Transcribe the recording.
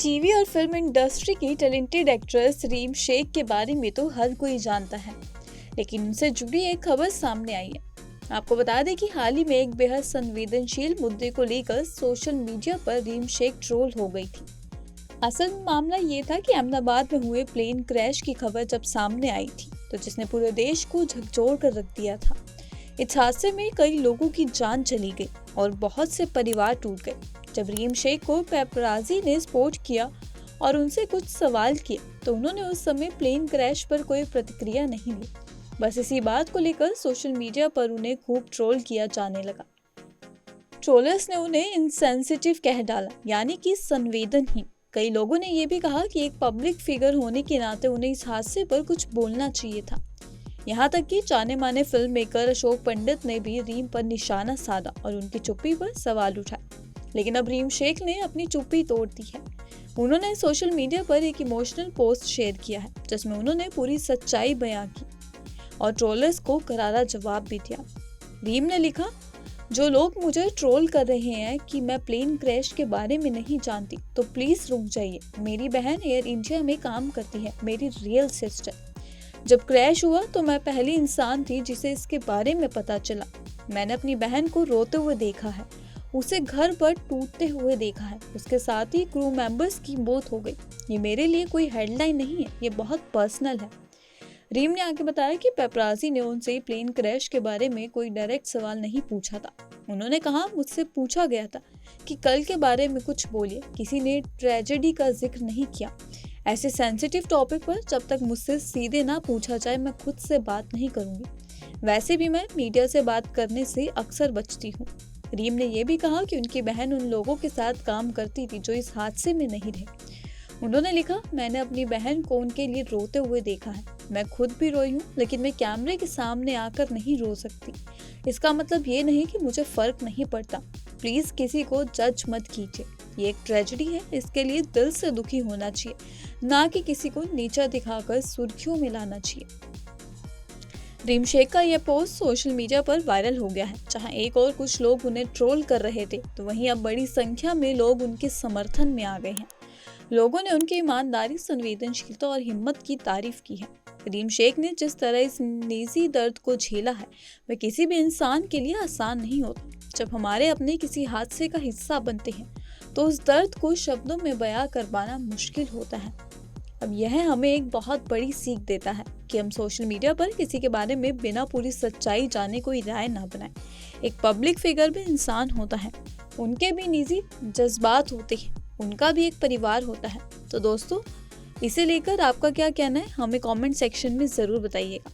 TV और film industry की talented actress रीम Sheikh के बारे में तो हर कोई जानता है, लेकिन उनसे जुड़ी एक खबर सामने आई है। आपको बता दें कि हाल ही में एक बेहद संवेदनशील मुद्दे को लेकर सोशल मीडिया पर रीम शेख ट्रोल हो गई थी। असल मामला ये था कि अहमदाबाद में हुए प्लेन क्रैश की खबर जब सामने आई थी, तो जिसने पूरे देश को झकझोर कर रख दिया था। इस हादसे में कई लोगों की जान चली गई और बहुत से परिवार टूट गए। जब रीम शेख को पेपराजी ने स्पॉट किया और उनसे कुछ सवाल किए, तो उन्होंने उस समय प्लेन क्रैश पर कोई प्रतिक्रिया नहीं दी। बस इसी बात को लेकर सोशल मीडिया पर उन्हें खूब ट्रोल किया जाने लगा। ट्रोलर्स ने उन्हें इनसेंसिटिव कह डाला, यानी कि संवेदनहीन। कई लोगों ने यह भी कहा कि एक पब्लिक फिगर होने के नाते उन्हें इस हादसे पर कुछ बोलना चाहिए था। यहाँ तक कि जाने माने फिल्म मेकर अशोक पंडित ने भी रीम पर निशाना साधा और उनकी चुप्पी पर सवाल उठाए। लेकिन अब रीम शेख ने अपनी चुप्पी तोड़ दी है। उन्होंने सोशल मीडिया पर एक इमोशनल पोस्ट शेयर किया है, जिसमें उन्होंने पूरी सच्चाई बयां की और ट्रोलर्स को करारा जवाब भी दिया। रीम ने लिखा, जो लोग मुझे ट्रोल कर रहे हैं कि मैं प्लेन क्रैश के बारे में नहीं जानती, तो प्लीज रुक जाइए। मेरी बहन एयर इंडिया में काम करती है, मेरी रियल सिस्टर। जब क्रैश हुआ तो मैं पहली इंसान थी जिसे इसके बारे में पता चला। मैंने अपनी बहन को रोते हुए देखा है, उसे घर पर टूटते हुए देखा है, उसके साथ ही क्रू मेंबर्स की मौत हो गई। ये मेरे लिए कोई हेडलाइन नहीं है, ये बहुत पर्सनल है। रीम ने आगे बताया कि पेपराजी ने उनसे प्लेन क्रैश के बारे में कोई डायरेक्ट सवाल नहीं पूछा था। उन्होंने कहा, मुझसे पूछा गया था कि कल के बारे में कुछ बोलिए, किसी ने ट्रेजेडी का जिक्र नहीं किया। ऐसे सेंसिटिव टॉपिक पर जब तक मुझसे सीधे ना पूछा जाए, मैं खुद से बात नहीं करूंगी। वैसे भी मैं मीडिया से बात करने से अक्सर बचती हूँ। रीम ने यह भी कहा कि उनकी बहन उन लोगों के साथ काम करती थी जो इस हादसे में नहीं रहे। उन्होंने लिखा, मैंने अपनी बहन को उनके लिए रोते हुए देखा है। मैं खुद भी रोई हूँ, लेकिन मैं कैमरे के सामने आकर नहीं रो सकती। इसका मतलब ये नहीं कि मुझे फर्क नहीं पड़ता। प्लीज किसी को जज मत कीजिए। ये एक ट्रेजेडी है, इसके लिए दिल से दुखी होना चाहिए, ना कि किसी को नीचा दिखाकर सुर्खियों में लाना चाहिए। रीम शेख का यह पोस्ट सोशल मीडिया पर वायरल हो गया है। जहां एक और कुछ लोग उन्हें ट्रोल कर रहे थे, तो वहीं अब बड़ी संख्या में लोग उनके समर्थन में आ गए हैं। लोगों ने उनकी ईमानदारी, संवेदनशीलता और हिम्मत की तारीफ की है। रीम शेख ने जिस तरह इस निजी दर्द को झेला है, वह किसी भी इंसान के लिए आसान नहीं होता। जब हमारे अपने किसी हादसे का हिस्सा बनते हैं, तो उस दर्द को शब्दों में बयां कर पाना मुश्किल होता है। अब यह हमें एक बहुत बड़ी सीख देता है कि हम सोशल मीडिया पर किसी के बारे में बिना पूरी सच्चाई जाने कोई राय ना बनाएं। एक पब्लिक फिगर भी इंसान होता है, उनके भी निजी जज्बात होते हैं, उनका भी एक परिवार होता है। तो दोस्तों, इसे लेकर आपका क्या कहना है, हमें कमेंट सेक्शन में ज़रूर बताइएगा।